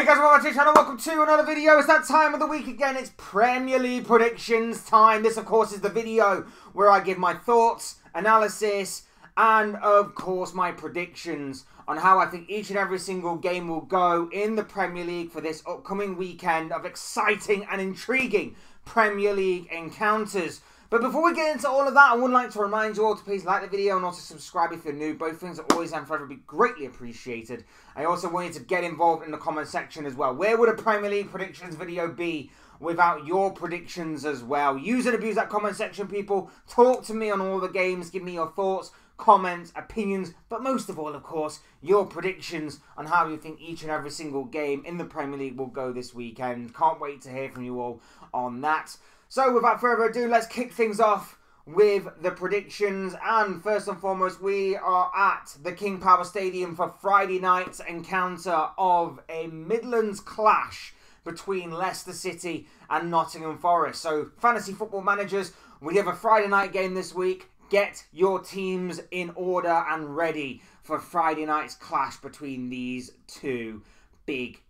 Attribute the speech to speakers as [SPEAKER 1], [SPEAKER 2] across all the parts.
[SPEAKER 1] Hey guys, welcome to my channel, welcome to another video. It's that time of the week again, it's Premier League predictions time. This of course is the video where I give my thoughts, analysis, and of course my predictions on how I think each and every single game will go in the Premier League for this upcoming weekend of exciting and intriguing Premier League encounters. But before we get into all of that, I would like to remind you all to please like the video and also subscribe if you're new. Both things are always and forever be greatly appreciated. I also want you to get involved in the comment section as well. Where would a Premier League predictions video be without your predictions as well? Use and abuse that comment section, people. Talk to me on all the games. Give me your thoughts, comments, opinions, but most of all, of course, your predictions on how you think each and every single game in the Premier League will go this weekend. Can't wait to hear from you all on that. So without further ado, let's kick things off with the predictions. And first and foremost, we are at the King Power Stadium for Friday night's encounter of a Midlands clash between Leicester City and Nottingham Forest. So fantasy football managers, we have a Friday night game this week. Get your teams in order and ready for Friday night's clash between these two big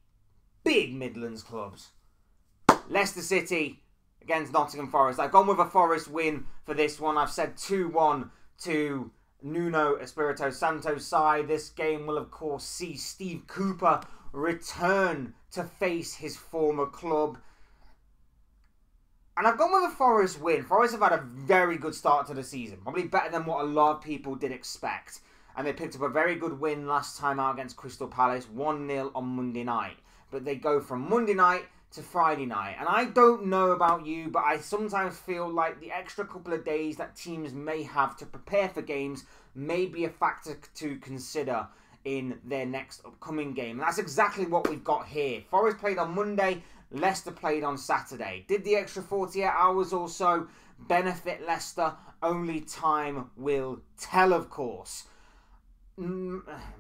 [SPEAKER 1] Midlands clubs. Leicester City against Nottingham Forest. I've gone with a Forest win for this one. I've said 2-1 to Nuno Espirito Santo's side. This game will, of course, see Steve Cooper return to face his former club. And I've gone with a Forest win. Forest have had a very good start to the season. Probably better than what a lot of people did expect. And they picked up a very good win last time out against Crystal Palace. 1-0 on Monday night. But they go from Monday night to Friday night. And I don't know about you, but I sometimes feel like the extra couple of days that teams may have to prepare for games may be a factor to consider in their next upcoming game. And that's exactly what we've got here. Forest played on Monday, Leicester played on Saturday. Did the extra 48 hours or so benefit Leicester? Only time will tell, of course.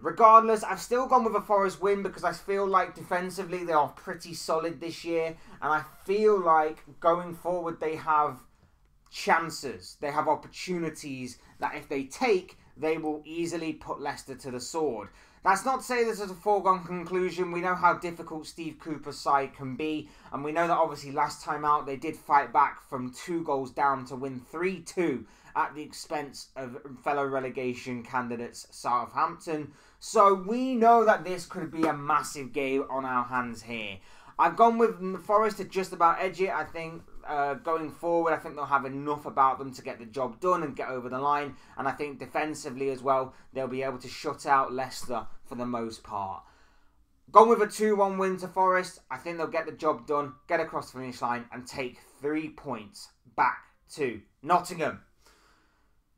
[SPEAKER 1] Regardless, I've still gone with a Forest win because I feel like defensively they are pretty solid this year, and I feel like going forward they have chances, they have opportunities that if they take, they will easily put Leicester to the sword. That's not to say this is a foregone conclusion. We know how difficult Steve Cooper's side can be, and we know that obviously last time out they did fight back from 2 goals down to win 3-2 at the expense of fellow relegation candidates Southampton. So we know that this could be a massive game on our hands here. I've gone with Forest to just about edge it. I think going forward, I think they'll have enough about them to get the job done and get over the line. And I think defensively as well, they'll be able to shut out Leicester for the most part. Gone with a 2-1 win to Forest. I think they'll get the job done, get across the finish line and take 3 points back to Nottingham.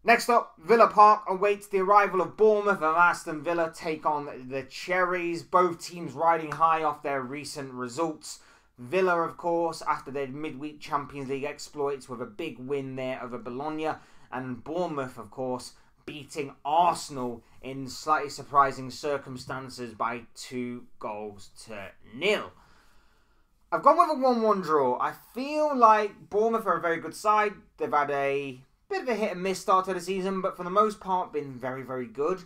[SPEAKER 1] Next up, Villa Park awaits the arrival of Bournemouth and Aston Villa take on the Cherries. Both teams riding high off their recent results. Villa, of course, after their midweek Champions League exploits with a big win there over Bologna. And Bournemouth, of course, beating Arsenal in slightly surprising circumstances by 2-0. I've gone with a 1-1 draw. I feel like Bournemouth are a very good side. They've had a bit of a hit and miss start to the season, but for the most part been very, very good.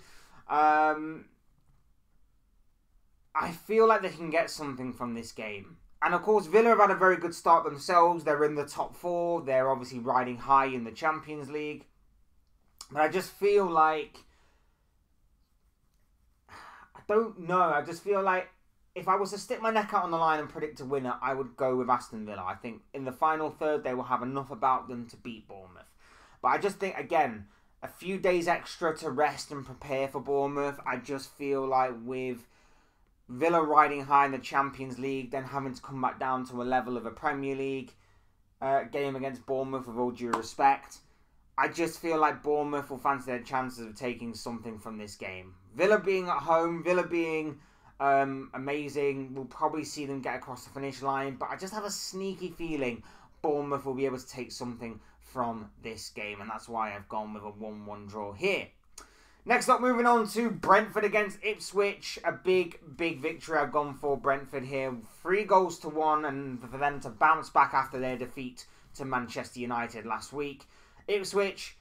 [SPEAKER 1] I feel like they can get something from this game. And of course, Villa have had a very good start themselves. They're in the top 4. They're obviously riding high in the Champions League. But I just feel like, I don't know. I just feel like if I was to stick my neck out on the line and predict a winner, I would go with Aston Villa. I think in the final third, they will have enough about them to beat Bournemouth. But I just think, again, a few days extra to rest and prepare for Bournemouth. I just feel like with Villa riding high in the Champions League, then having to come back down to a level of a Premier League game against Bournemouth, with all due respect, I just feel like Bournemouth will fancy their chances of taking something from this game. Villa being at home, Villa being amazing, we'll probably see them get across the finish line, but I just have a sneaky feeling Bournemouth will be able to take something from this game, and that's why I've gone with a 1-1 draw here. Next up, moving on to Brentford against Ipswich. A big victory I've gone for Brentford here. 3-1, and for them to bounce back after their defeat to Manchester United last week. Ipswich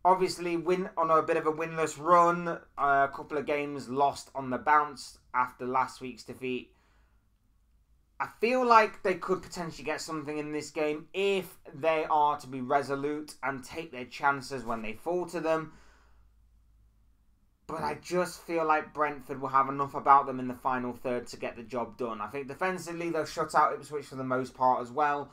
[SPEAKER 1] obviously win on a bit of a winless run. A couple of games lost on the bounce after last week's defeat. I feel like they could potentially get something in this game if they are to be resolute and take their chances when they fall to them. But I just feel like Brentford will have enough about them in the final third to get the job done. I think defensively they'll shut out Ipswich for the most part as well.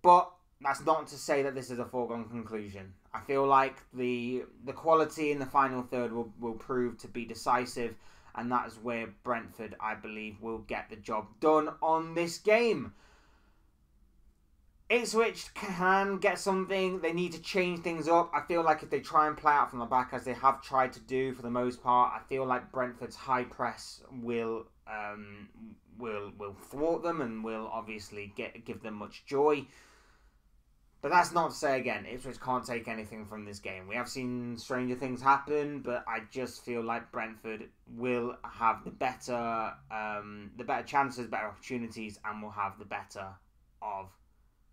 [SPEAKER 1] But that's not to say that this is a foregone conclusion. I feel like the quality in the final third will prove to be decisive. And that is where Brentford, I believe, will get the job done on this game. Ipswich can get something. They need to change things up. I feel like if they try and play out from the back, as they have tried to do for the most part, I feel like Brentford's high press will thwart them and will obviously give them much joy. But that's not to say, again, Ipswich can't take anything from this game. We have seen stranger things happen, but I just feel like Brentford will have the better chances, better opportunities, and will have the better of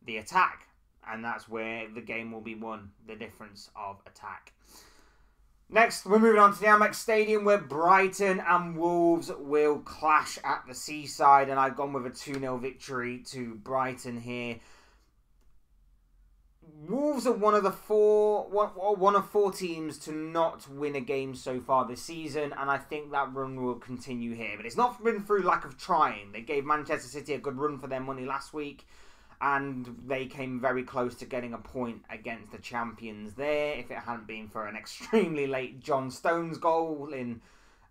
[SPEAKER 1] the attack. And that's where the game will be won, the difference of attack. Next, we're moving on to the Amex Stadium, where Brighton and Wolves will clash at the Seaside. And I've gone with a 2-0 victory to Brighton here. Wolves are one of four teams to not win a game so far this season, and I think that run will continue here. But it's not been through lack of trying. They gave Manchester City a good run for their money last week, and they came very close to getting a point against the champions there, if it hadn't been for an extremely late John Stones goal in,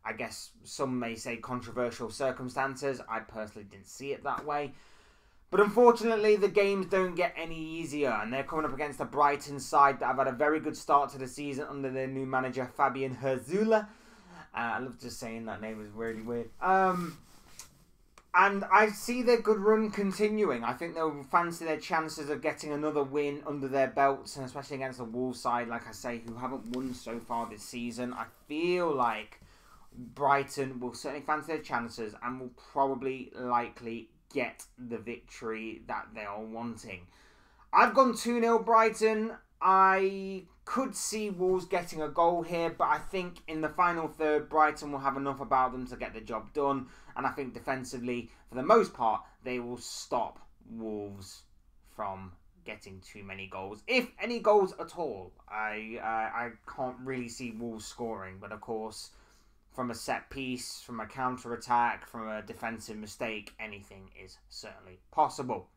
[SPEAKER 1] I guess some may say, controversial circumstances. I personally didn't see it that way. But unfortunately, the games don't get any easier, and they're coming up against a Brighton side that have had a very good start to the season under their new manager, Fabian Herzula. I love just saying that name, is really weird. And I see their good run continuing. I think they'll fancy their chances of getting another win under their belts, and especially against the Wolves side, like I say, who haven't won so far this season. I feel like Brighton will certainly fancy their chances and will probably likely get the victory that they are wanting. I've gone 2-0 Brighton. I could see Wolves getting a goal here, but I think in the final third, Brighton will have enough about them to get the job done. And I think defensively, for the most part, they will stop Wolves from getting too many goals. If any goals at all. I can't really see Wolves scoring, but of course, from a set piece, from a counter-attack, from a defensive mistake, anything is certainly possible.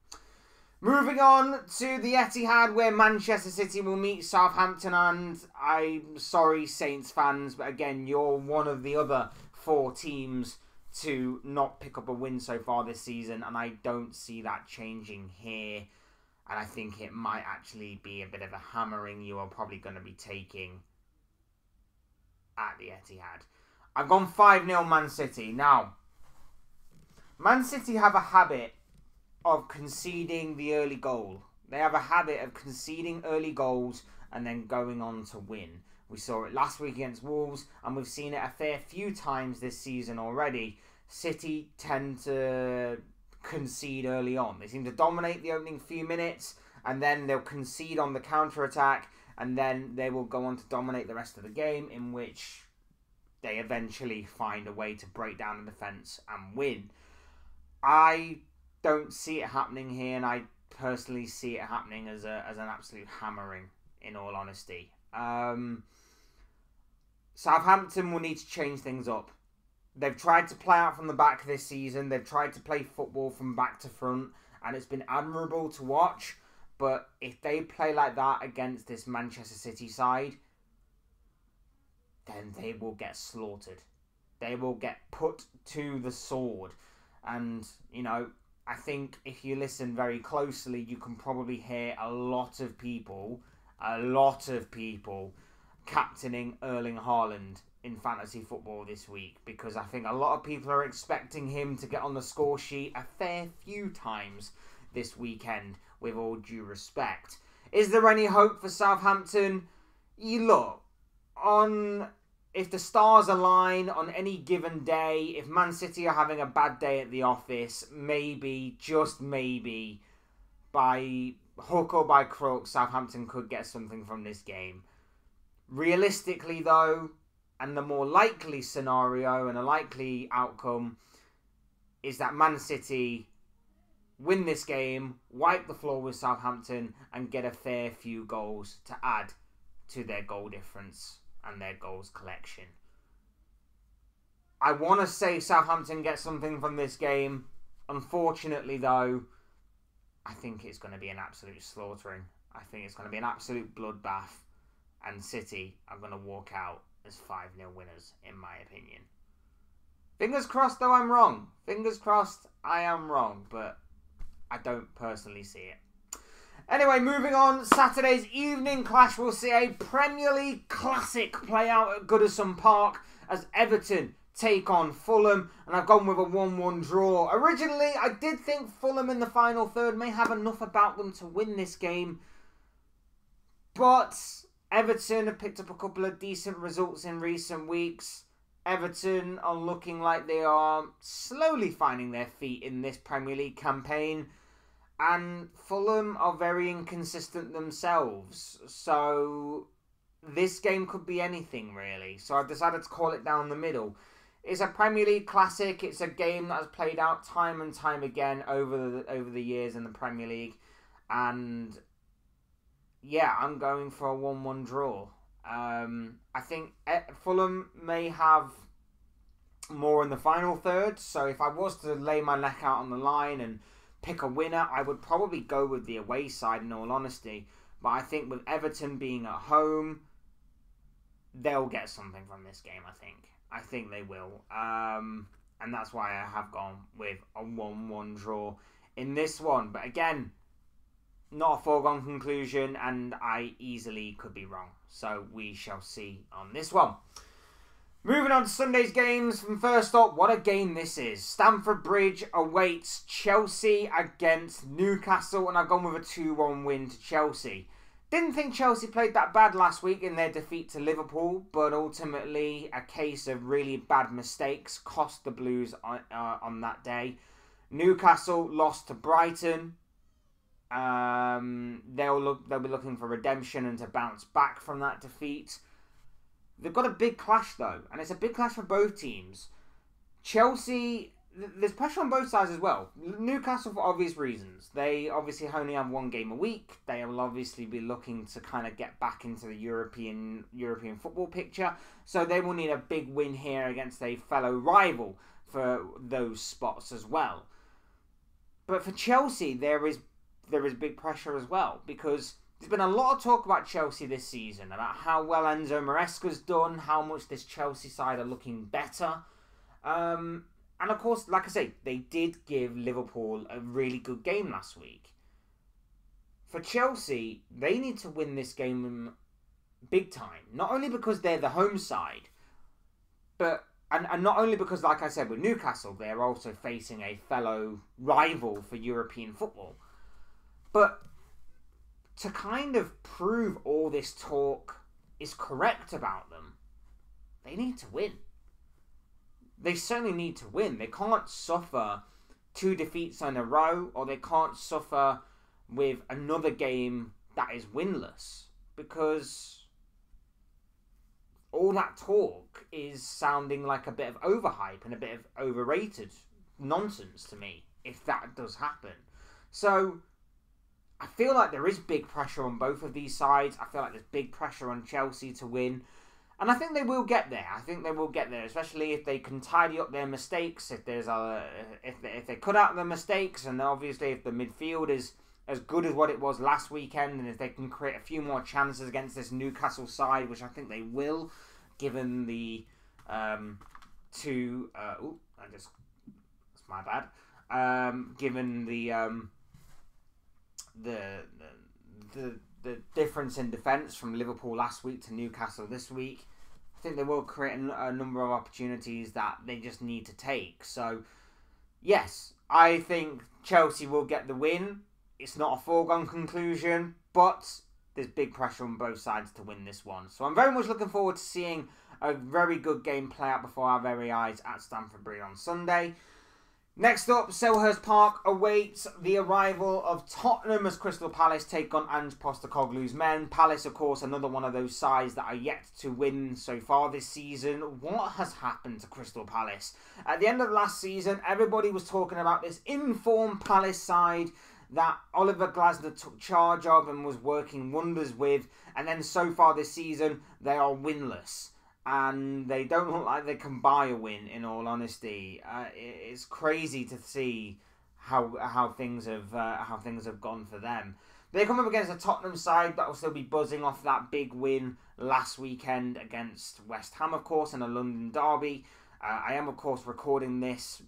[SPEAKER 1] Moving on to the Etihad, where Manchester City will meet Southampton, and I'm sorry, Saints fans, but again, you're one of the other four teams to not pick up a win so far this season, and I don't see that changing here, and I think it might actually be a bit of a hammering you are probably going to be taking at the Etihad. I've gone 5-0 Man City. Now, Man City have a habit of conceding the early goal. They have a habit of conceding early goals and then going on to win. We saw it last week against Wolves, and we've seen it a fair few times this season already. City tend to concede early on. They seem to dominate the opening few minutes, and then they'll concede on the counter-attack, and then they will go on to dominate the rest of the game, in which they eventually find a way to break down the defence and win. I don't see it happening here, and I personally see it happening as an absolute hammering, in all honesty. Southampton will need to change things up. They've tried to play out from the back this season. They've tried to play football from back to front, and it's been admirable to watch. But if they play like that against this Manchester City side, then they will get slaughtered. They will get put to the sword. And, you know, I think if you listen very closely, you can probably hear a lot of people captaining Erling Haaland in fantasy football this week, because I think a lot of people are expecting him to get on the score sheet a fair few times this weekend, with all due respect. Is there any hope for Southampton? You look, if the stars align on any given day, if Man City are having a bad day at the office, maybe, just maybe, by hook or by crook, Southampton could get something from this game. Realistically, though, and the more likely scenario and a likely outcome is that Man City win this game, wipe the floor with Southampton, and get a fair few goals to add to their goal difference and their goals collection. I want to say Southampton get something from this game. Unfortunately, though, I think it's going to be an absolute slaughtering. I think it's going to be an absolute bloodbath. And City are going to walk out as 5-0 winners, in my opinion. Fingers crossed, though, I'm wrong. Fingers crossed, I am wrong. But I don't personally see it. Anyway, moving on. Saturday's evening clash will see a Premier League classic play out at Goodison Park as Everton take on Fulham, and I've gone with a 1-1 draw. Originally, I did think Fulham in the final third may have enough about them to win this game, but Everton have picked up a couple of decent results in recent weeks. Everton are looking like they are slowly finding their feet in this Premier League campaign, and Fulham are very inconsistent themselves, so this game could be anything, really. So I've decided to call it down the middle. It's a Premier League classic. It's a game that has played out time and time again over the years in the Premier League. And yeah, I'm going for a 1-1 draw. I think Fulham may have more in the final third. So if I was to lay my neck out on the line and pick a winner, I would probably go with the away side, in all honesty. But I think with Everton being at home, they'll get something from this game, I think. I think they will. And that's why I have gone with a 1-1 draw in this one. But again, not a foregone conclusion, and I easily could be wrong. So we shall see on this one. Moving on to Sunday's games. From first up, what a game this is. Stamford Bridge awaits Chelsea against Newcastle, and I've gone with a 2-1 win to Chelsea. Didn't think Chelsea played that bad last week in their defeat to Liverpool, but ultimately a case of really bad mistakes cost the Blues on that day. Newcastle lost to Brighton. They'll be looking for redemption and to bounce back from that defeat. They've got a big clash though, and it's a big clash for both teams. Chelsea, there's pressure on both sides as well. Newcastle, for obvious reasons. They obviously only have one game a week. They will obviously be looking to kind of get back into the European football picture. So they will need a big win here against a fellow rival for those spots as well. But for Chelsea, there is big pressure as well, because there's been a lot of talk about Chelsea this season, about how well Enzo Maresca's done, how much this Chelsea side are looking better. And of course, like I say, they did give Liverpool a really good game last week. For Chelsea, they need to win this game big time. Not only because they're the home side, but and not only because, like I said, with Newcastle, they're also facing a fellow rival for European football. But to kind of prove all this talk is correct about them, they need to win. They certainly need to win. They can't suffer 2 defeats in a row, or they can't suffer with another game that is winless, because all that talk is sounding like a bit of overhype and a bit of overrated nonsense to me, if that does happen. So I feel like there is big pressure on both of these sides. I feel like there's big pressure on Chelsea to win. And I think they will get there. I think they will get there, especially if they can tidy up their mistakes. If they cut out the mistakes, and obviously if the midfield is as good as what it was last weekend, and if they can create a few more chances against this Newcastle side, which I think they will, given the given the difference in defence from Liverpool last week to Newcastle this week, I think they will create a number of opportunities that they just need to take. So, yes, I think Chelsea will get the win. It's not a foregone conclusion, but there's big pressure on both sides to win this one. So I'm very much looking forward to seeing a very good game play out before our very eyes at Stamford Bridge on Sunday. Next up, Selhurst Park awaits the arrival of Tottenham as Crystal Palace take on Ange Postecoglou's men. Palace, of course, another one of those sides that are yet to win so far this season. What has happened to Crystal Palace? At the end of last season, everybody was talking about this informed Palace side that Oliver Glasner took charge of and was working wonders with. And then so far this season, they are winless. And they don't look like they can buy a win, in all honesty. It's crazy to see how things have gone for them. They come up against a Tottenham side that will still be buzzing off that big win last weekend against West Ham, of course, in a London derby. I am, of course, recording this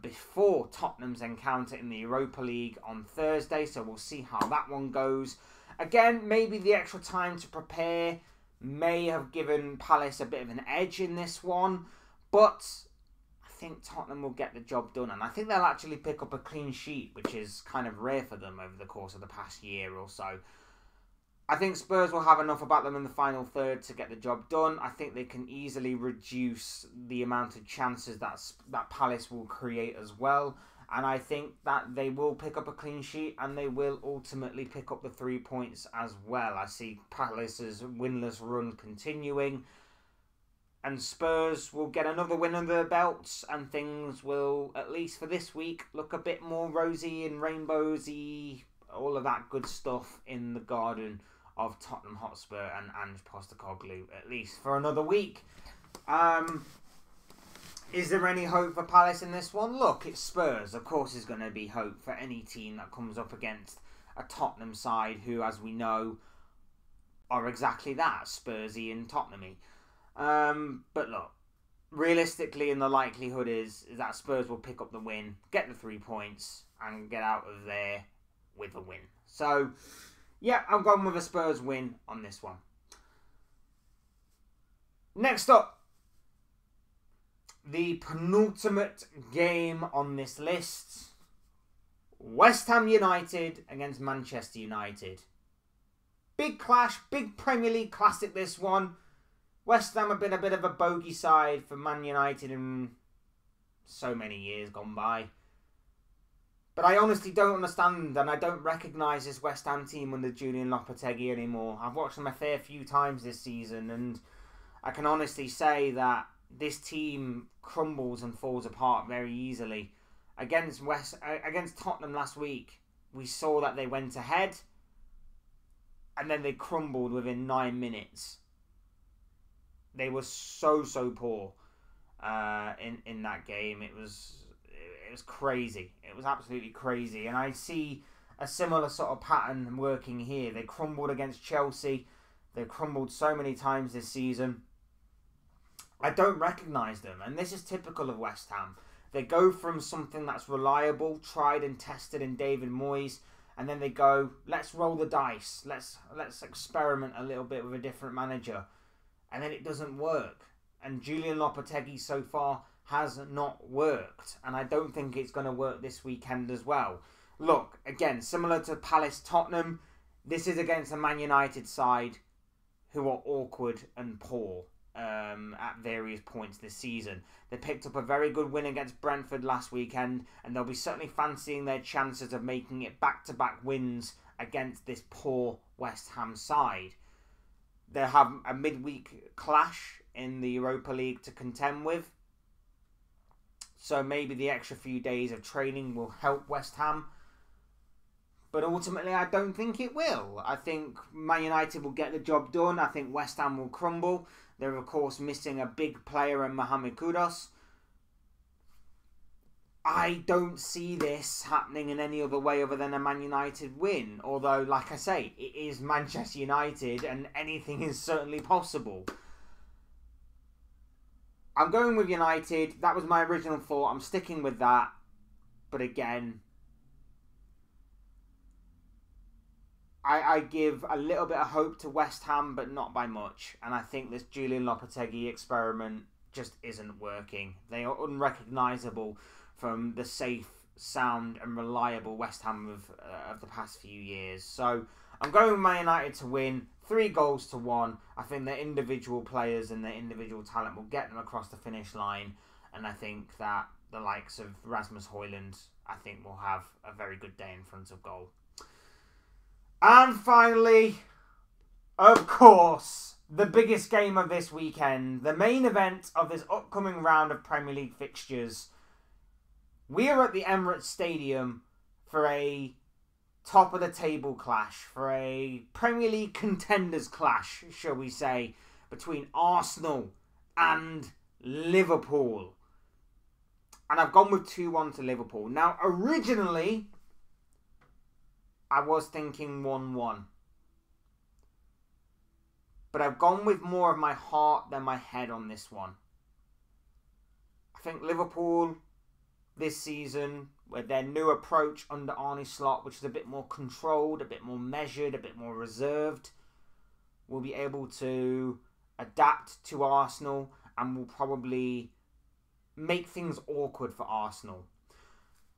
[SPEAKER 1] before Tottenham's encounter in the Europa League on Thursday, so we'll see how that one goes. Again, maybe the extra time to prepare may have given Palace a bit of an edge in this one, but I think Tottenham will get the job done, and I think they'll actually pick up a clean sheet, which is kind of rare for them over the course of the past year or so. I think Spurs will have enough about them in the final third to get the job done. I think they can easily reduce the amount of chances that Palace will create as well. And I think that they will pick up a clean sheet and they will ultimately pick up the 3 points as well. I see Palace's winless run continuing. And Spurs will get another win under their belts. And things will, at least for this week, look a bit more rosy and rainbowsy. All of that good stuff in the garden of Tottenham Hotspur and Ange Postecoglou, at least for another week. Is there any hope for Palace in this one? Look, it's Spurs. Of course there's going to be hope for any team that comes up against a Tottenham side who, as we know, are exactly that, Spursy and Tottenhamy. But look, realistically, and the likelihood is that Spurs will pick up the win, get the 3 points, and get out of there with a win. So, yeah, I'm going with a Spurs win on this one. Next up, the penultimate game on this list. West Ham United against Manchester United. Big clash, big Premier League classic this one. West Ham have been a bit of a bogey side for Man United in so many years gone by. But I honestly don't understand and I don't recognise this West Ham team under Julian Lopetegui anymore. I've watched them a fair few times this season and I can honestly say that this team crumbles and falls apart very easily. Against Tottenham last week, we saw that they went ahead and then they crumbled within 9 minutes. They were so poor in that game. It was crazy. It was absolutely crazy. And I see a similar sort of pattern working here. They crumbled against Chelsea. They crumbled so many times this season. I don't recognise them, and this is typical of West Ham. They go from something that's reliable, tried and tested in David Moyes, and then they go, let's roll the dice, let's experiment a little bit with a different manager, and then it doesn't work. And Julian Lopetegui so far has not worked, and I don't think it's going to work this weekend as well. Look, again, similar to Palace Tottenham, this is against a Man United side who are awkward and poor. At various points this season. They picked up a very good win against Brentford last weekend and they'll be certainly fancying their chances of making it back-to-back wins against this poor West Ham side. They'll have a midweek clash in the Europa League to contend with, so maybe the extra few days of training will help West Ham, but ultimately I don't think it will. I think Man United will get the job done. I think West Ham will crumble. They're, of course, missing a big player in Mohamed Kudus. I don't see this happening in any other way other than a Man United win. Although, like I say, it is Manchester United and anything is certainly possible. I'm going with United. That was my original thought. I'm sticking with that. But again, I give a little bit of hope to West Ham, but not by much. And I think this Julian Lopetegui experiment just isn't working. They are unrecognisable from the safe, sound and reliable West Ham of the past few years. So I'm going with Man United to win 3-1. I think their individual players and their individual talent will get them across the finish line. And I think that the likes of Rasmus Højlund, I think, will have a very good day in front of goal. And finally, of course, the biggest game of this weekend, the main event of this upcoming round of Premier League fixtures. We are at the Emirates Stadium for a top-of-the-table clash, for a Premier League contenders clash, shall we say, between Arsenal and Liverpool. And I've gone with 2-1 to Liverpool. Now, originally, I was thinking 1-1. But I've gone with more of my heart than my head on this one. I think Liverpool this season, with their new approach under Arne Slot, which is a bit more controlled, a bit more measured, a bit more reserved, will be able to adapt to Arsenal and will probably make things awkward for Arsenal.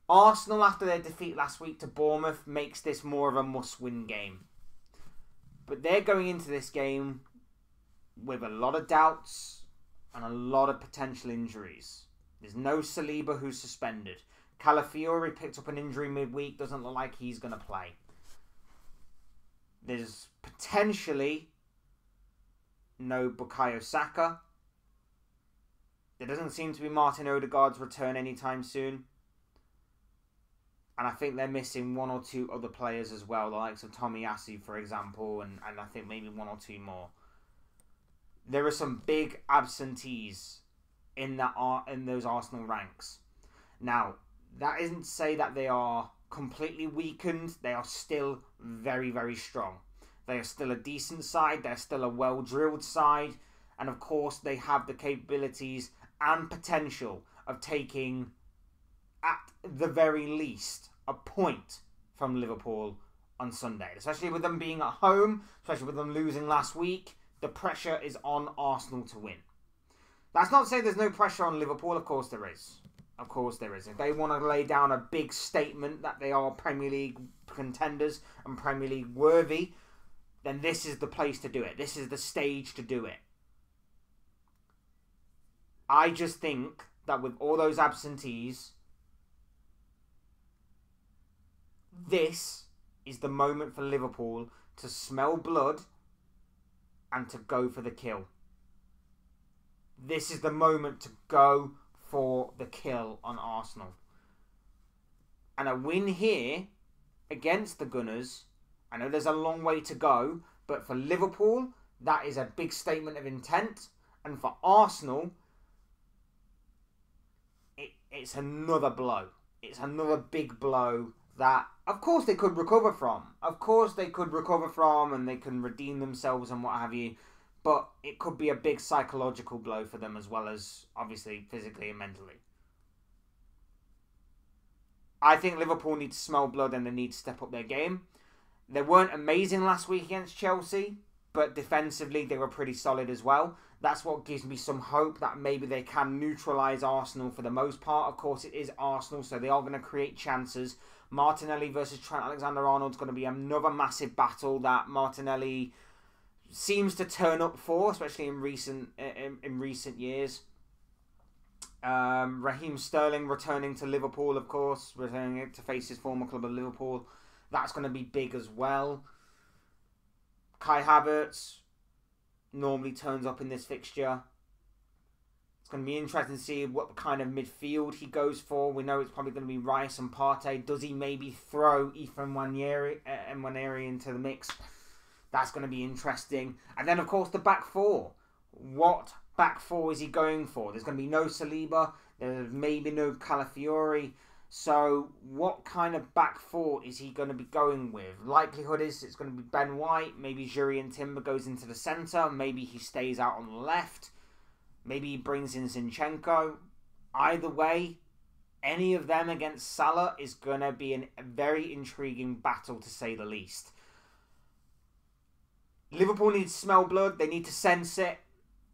[SPEAKER 1] Arsenal, after their defeat last week to Bournemouth, makes this more of a must-win game. But they're going into this game with a lot of doubts and a lot of potential injuries. There's no Saliba, who's suspended. Calafiori picked up an injury midweek. Doesn't look like he's going to play. There's potentially no Bukayo Saka. There doesn't seem to be Martin Odegaard's return anytime soon. And I think they're missing one or two other players as well, the likes of Tomiyasu, for example, and I think maybe one or two more. There are some big absentees in those Arsenal ranks. Now, that isn't to say that they are completely weakened. They are still very, very strong. They are still a decent side. They're still a well-drilled side. And of course, they have the capabilities and potential of taking, at the very least, a point from Liverpool on Sunday. Especially with them being at home, especially with them losing last week, the pressure is on Arsenal to win. That's not to say there's no pressure on Liverpool. Of course there is. Of course there is. If they want to lay down a big statement that they are Premier League contenders and Premier League worthy, then this is the place to do it. This is the stage to do it. I just think that with all those absentees, this is the moment for Liverpool to smell blood and to go for the kill. This is the moment to go for the kill on Arsenal. And a win here against the Gunners, I know there's a long way to go, but for Liverpool, that is a big statement of intent. And for Arsenal, it's another blow. It's another big blow that, of course, they could recover from. Of course, they could recover from and they can redeem themselves and what have you. But it could be a big psychological blow for them as well as, obviously, physically and mentally. I think Liverpool need to smell blood and they need to step up their game. They weren't amazing last week against Chelsea, but defensively they were pretty solid as well. That's what gives me some hope that maybe they can neutralise Arsenal for the most part. Of course, it is Arsenal, so they are going to create chances. Martinelli versus Trent Alexander-Arnold is going to be another massive battle that Martinelli seems to turn up for, especially in recent years. Raheem Sterling returning to Liverpool, of course, returning to face his former club of Liverpool. That's going to be big as well. Kai Havertz normally turns up in this fixture. It's going to be interesting to see what kind of midfield he goes for. We know it's probably going to be Rice and Partey. Does he maybe throw Ethan Nwaneri into the mix? That's going to be interesting. And then, of course, the back four. What back four is he going for? There's going to be no Saliba. There's maybe no Calafiori. So, what kind of back four is he going to be going with? Likelihood is it's going to be Ben White. Maybe Jurrien Timber goes into the centre. Maybe he stays out on the left. Maybe he brings in Zinchenko. Either way, any of them against Salah is going to be a very intriguing battle, to say the least. Liverpool need to smell blood. They need to sense it.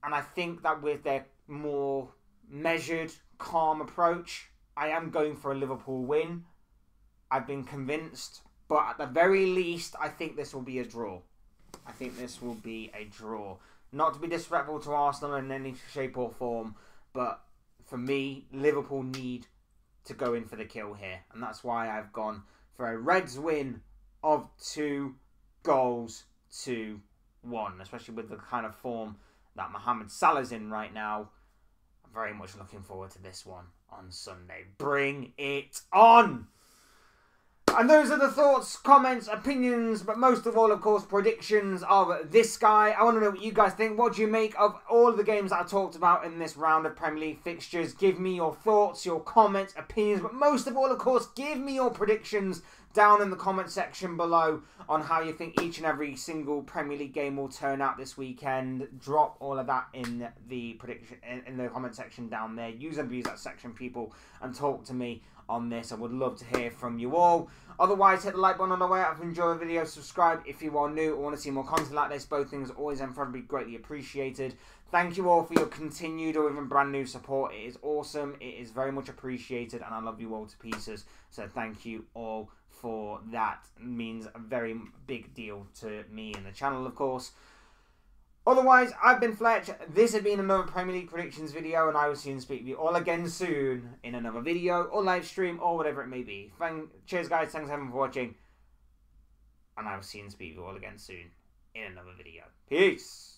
[SPEAKER 1] And I think that with their more measured, calm approach, I am going for a Liverpool win. I've been convinced. But at the very least, I think this will be a draw. I think this will be a draw. Not to be disrespectful to Arsenal in any shape or form, but for me, Liverpool need to go in for the kill here. And that's why I've gone for a Reds win of 2-1, especially with the kind of form that Mohamed Salah's in right now. I'm very much looking forward to this one on Sunday. Bring it on! And those are the thoughts, comments, opinions, but most of all, of course, predictions of this guy. I want to know what you guys think. What do you make of all the games that I talked about in this round of Premier League fixtures? Give me your thoughts, your comments, opinions, but most of all, of course, give me your predictions down in the comment section below on how you think each and every single Premier League game will turn out this weekend. Drop all of that in the prediction in the comment section down there. Use and abuse that section, people, and talk to me on this. I would love to hear from you all. Otherwise, hit the like button on the way out if you enjoy the video. Subscribe if you are new or want to see more content like this. Both things are always incredibly greatly appreciated. Thank you all for your continued or even brand new support. It is awesome. It is very much appreciated, and I love you all to pieces. So thank you all for that. It means a very big deal to me and the channel, of course. Otherwise, I've been Fletch. This has been another Premier League predictions video, and I will see and speak with you all again soon in another video or live stream or whatever it may be. Cheers, guys. Thanks everyone for watching, and I will see and speak with you all again soon in another video. Peace.